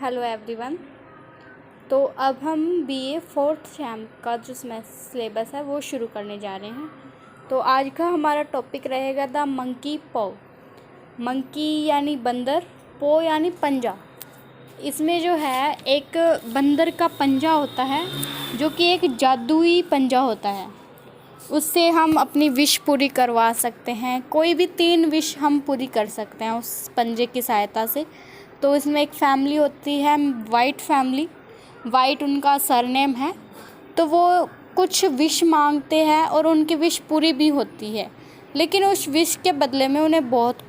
Hello everyone. तो अब हम बीए फोर्थ सेम का जो सिलेबस है वो शुरू करने जा रहे हैं। तो आज का हमारा टॉपिक रहेगा द मंकी पॉ। मंकी यानी बंदर, पॉ यानी पंजा। इसमें जो है एक बंदर का पंजा होता है जो कि एक जादुई पंजा होता है। उससे हम अपनी विश पूरी करवा सकते हैं। कोई भी 3 विश हम पूरी कर सकते हैं उस पंजे की सहायता से। तो इसमें एक फैमिली होती है, वाइट फैमिली। वाइट उनका सरनेम है। तो वो कुछ विश मांगते हैं और उनकी विश पूरी भी होती है, लेकिन उस विश के बदले में उन्हें बहुत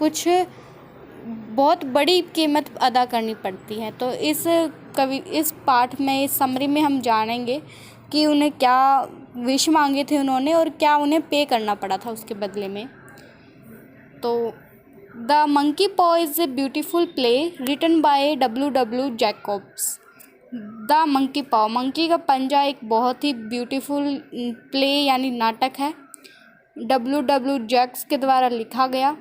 बड़ी कीमत अदा करनी पड़ती है। तो इस पाठ में, इस समरी में हम जानेंगे कि उन्हें क्या विश मांगे थे उन्होंने और क्या उन्हें पे करना पड़ा था उसके बदले में। तो the monkey paw is a beautiful play written by W. Jacobs. The monkey paw, monkey का पंजा, एक बहुत ही ब्यूटीफुल प्ले यानी नाटक है। W. जैक्स के द्वारा लिखा गया।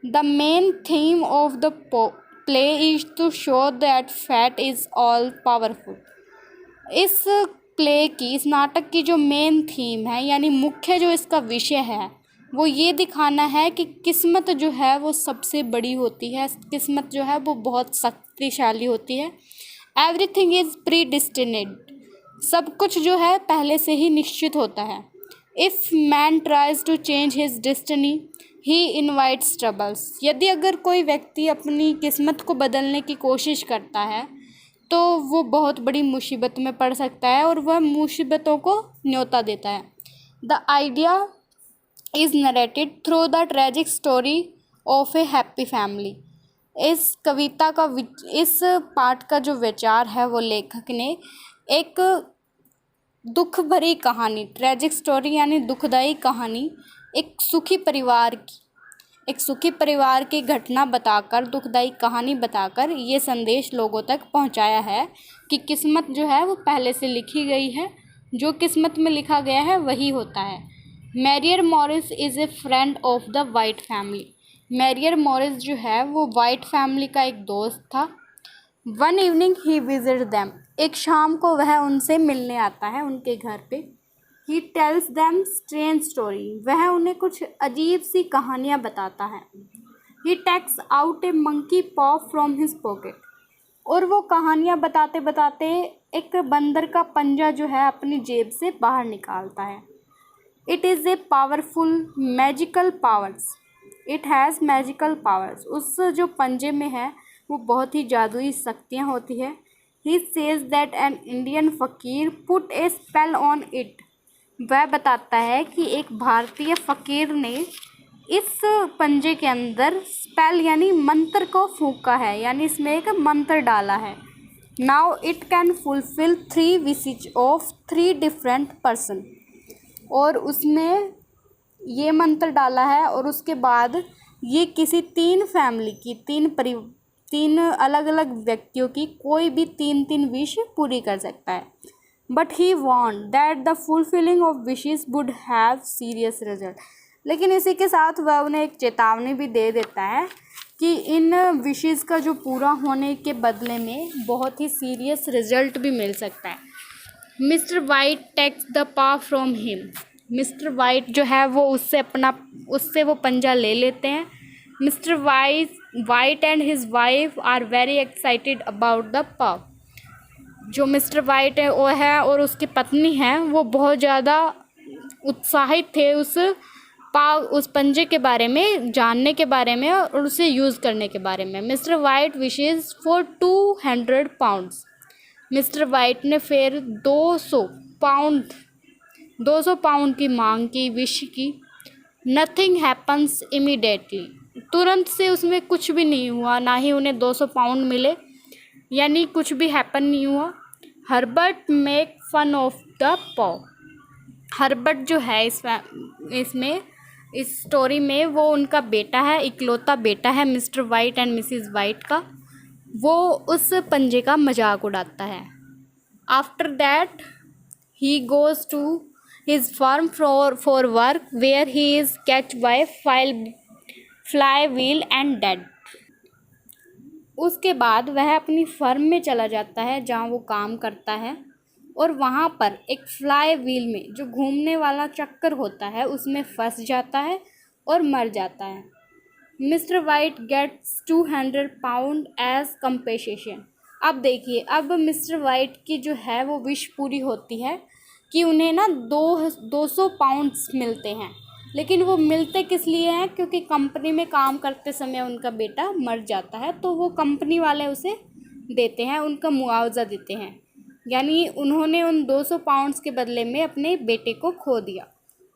The main theme of the play is to show that fate is all powerful. इस प्ले की, इस नाटक की जो मेन थीम है यानी मुख्य जो इसका विषय है वो ये दिखाना है कि किस्मत जो है वो सबसे बड़ी होती है। किस्मत जो है वो बहुत शक्तिशाली होती है। Everything is predestined. सब कुछ जो है पहले से ही निश्चित होता है। If man tries to change his destiny he invites troubles. यदि अगर कोई व्यक्ति अपनी किस्मत को बदलने की कोशिश करता है तो वो बहुत बड़ी मुसीबत में पड़ सकता है और वह मुसीबतों को न्योता देता है। The idea is narrated through the tragic story of A happy family. इस पाठ का जो विचार है वो लेखक ने एक दुख भरी कहानी, ट्रेजिक स्टोरी यानी दुखदाई कहानी, एक सुखी परिवार की घटना बताकर, दुखदाई कहानी बताकर ये संदेश लोगों तक पहुंचाया है कि किस्मत जो है वो पहले से लिखी गई है। जो किस्मत में लिखा गया है वही होता है। Merrier Morris is a friend of the white family. Merrier Morris जो है वो वाइट फैमिली का एक दोस्त था। One evening he visit them. एक शाम को वह उनसे मिलने आता है उनके घर पे। He tells them strange story. वह उन्हें कुछ अजीब सी कहानियाँ बताता है। ही टेक्स आउट ए मंकी पॉ फ्रॉम हिज पॉकेट। और वो कहानियाँ बताते बताते एक बंदर का पंजा जो है अपनी जेब से बाहर निकालता है। It is a powerful magical powers. It has magical powers. उस जो पंजे में है वो बहुत ही जादुई शक्तियाँ होती है। He says that an Indian fakir put a spell on it. वह बताता है कि एक भारतीय फ़कीर ने इस पंजे के अंदर स्पेल यानी मंत्र को फूंका है, यानी इसमें एक मंत्र डाला है। Now it can fulfil 3 wishes of 3 different person. और उसमें ये मंत्र डाला है और उसके बाद ये किसी 3 फैमिली की, 3 अलग अलग व्यक्तियों की कोई भी 3 विश पूरी कर सकता है। But he want that the fulfilling of wishes would have serious result. लेकिन इसी के साथ वह उन्हें एक चेतावनी भी दे देता है कि इन विशेस का जो पूरा होने के बदले में बहुत ही सीरियस रिजल्ट भी मिल सकता है। Mr White takes the paw from him. Mr White जो है वो उससे वो पंजा ले लेते हैं। Mr White and his wife are very excited about the paw. जो मिस्टर वाइट है वो है और उसकी पत्नी है वो बहुत ज़्यादा उत्साहित थे उस पंजे के बारे में जानने के बारे में और उसे यूज़ करने के बारे में। Mister white wishes for 200 pounds. Mister white ने फिर 200 पाउंड की मांग की, विश की। Nothing happens immediately. तुरंत से उसमें कुछ भी नहीं हुआ, ना ही उन्हें 200 पाउंड मिले, यानी कुछ भी हैपन नहीं हुआ। Herbert make fun of the paw. Herbert जो है इस स्टोरी में वो उनका बेटा है, इकलौता बेटा है Mr White and Mrs White का। वो उस पंजे का मजाक उड़ाता है। After that he goes to his farm for work where he is catch by fly wheel and dead. उसके बाद वह अपनी फर्म में चला जाता है जहाँ वो काम करता है, और वहाँ पर एक फ्लाई व्हील में जो घूमने वाला चक्कर होता है उसमें फंस जाता है और मर जाता है। Mr White gets 200 pound as compensation. अब देखिए, अब मिस्टर वाइट की जो है वो विश पूरी होती है कि उन्हें ना 200 पाउंड्स मिलते हैं। लेकिन वो मिलते किस लिए हैं? क्योंकि कंपनी में काम करते समय उनका बेटा मर जाता है, तो वो कंपनी वाले उसे देते हैं, उनका मुआवजा देते हैं। यानी उन्होंने उन 200 पाउंड्स के बदले में अपने बेटे को खो दिया।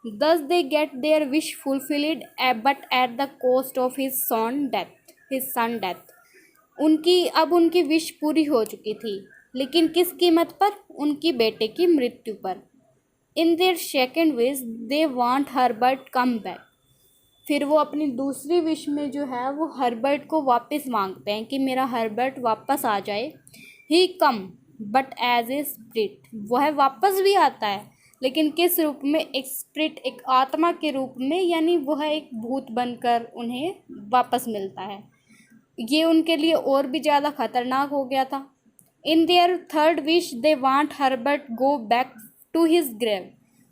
Thus they get their wish fulfilled, but at the cost of his son death. उनकी विश पूरी हो चुकी थी, लेकिन किस कीमत पर? उनकी बेटे की मृत्यु पर। In their second wish they want Herbert come back. फिर वो अपनी दूसरी विश में जो है वो हर्बर्ट को वापस मांगते हैं कि मेरा हर्बर्ट वापस आ जाए। ही कम बट एज ए स्पिरिट। वह वापस भी आता है, लेकिन किस रूप में? एक स्पिरिट, एक आत्मा के रूप में, यानी वह एक भूत बनकर उन्हें वापस मिलता है। ये उनके लिए और भी ज़्यादा खतरनाक हो गया था। In their third wish they want Herbert go back to his grave.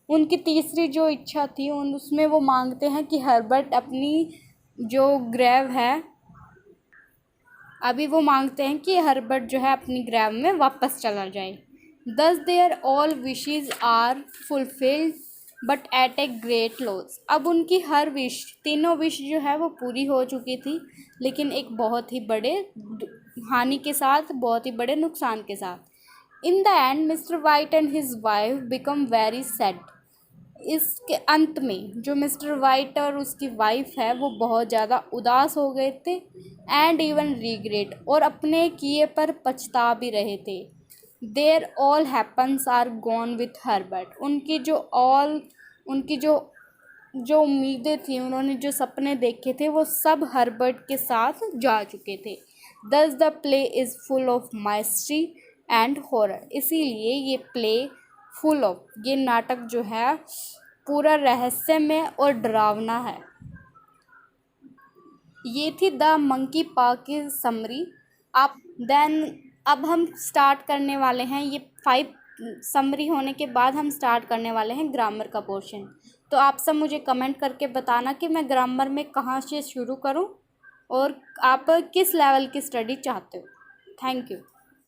उनकी तीसरी जो इच्छा थी उसमें वो मांगते हैं कि हर्बर्ट अपनी जो ग्रेव है, अभी वो मांगते हैं कि हर्बर्ट जो है अपनी ग्रेव में वापस चला जाए। Thus their all wishes are fulfilled but at a great loss. अब उनकी हर विश, तीनों विश जो है वो पूरी हो चुकी थी, लेकिन एक बहुत ही बड़े हानि के साथ, बहुत ही बड़े नुकसान के साथ। In the end mister White and his wife become very sad. इसके अंत में जो मिस्टर वाइट और उसकी वाइफ है वो बहुत ज़्यादा उदास हो गए थे, एंड इवन रिग्रेट, और अपने किए पर पछता भी रहे थे। Their all happiness are gone with Herbert. उनकी जो उम्मीदें थी, उन्होंने जो सपने देखे थे, वो सब हर्बर्ट के साथ जा चुके थे। Thus the play is full of mystery and horror. इसीलिए ये प्ले फुल ऑफ, ये नाटक जो है पूरा रहस्यमय और डरावना है। ये थी द मंकी पार्क की समरी। अब हम स्टार्ट करने वाले हैं, ये 5 समरी होने के बाद हम स्टार्ट करने वाले हैं ग्रामर का पोर्शन। तो आप सब मुझे कमेंट करके बताना कि मैं ग्रामर में कहाँ से शुरू करूँ और आप किस लेवल की स्टडी चाहते हो। Thank you.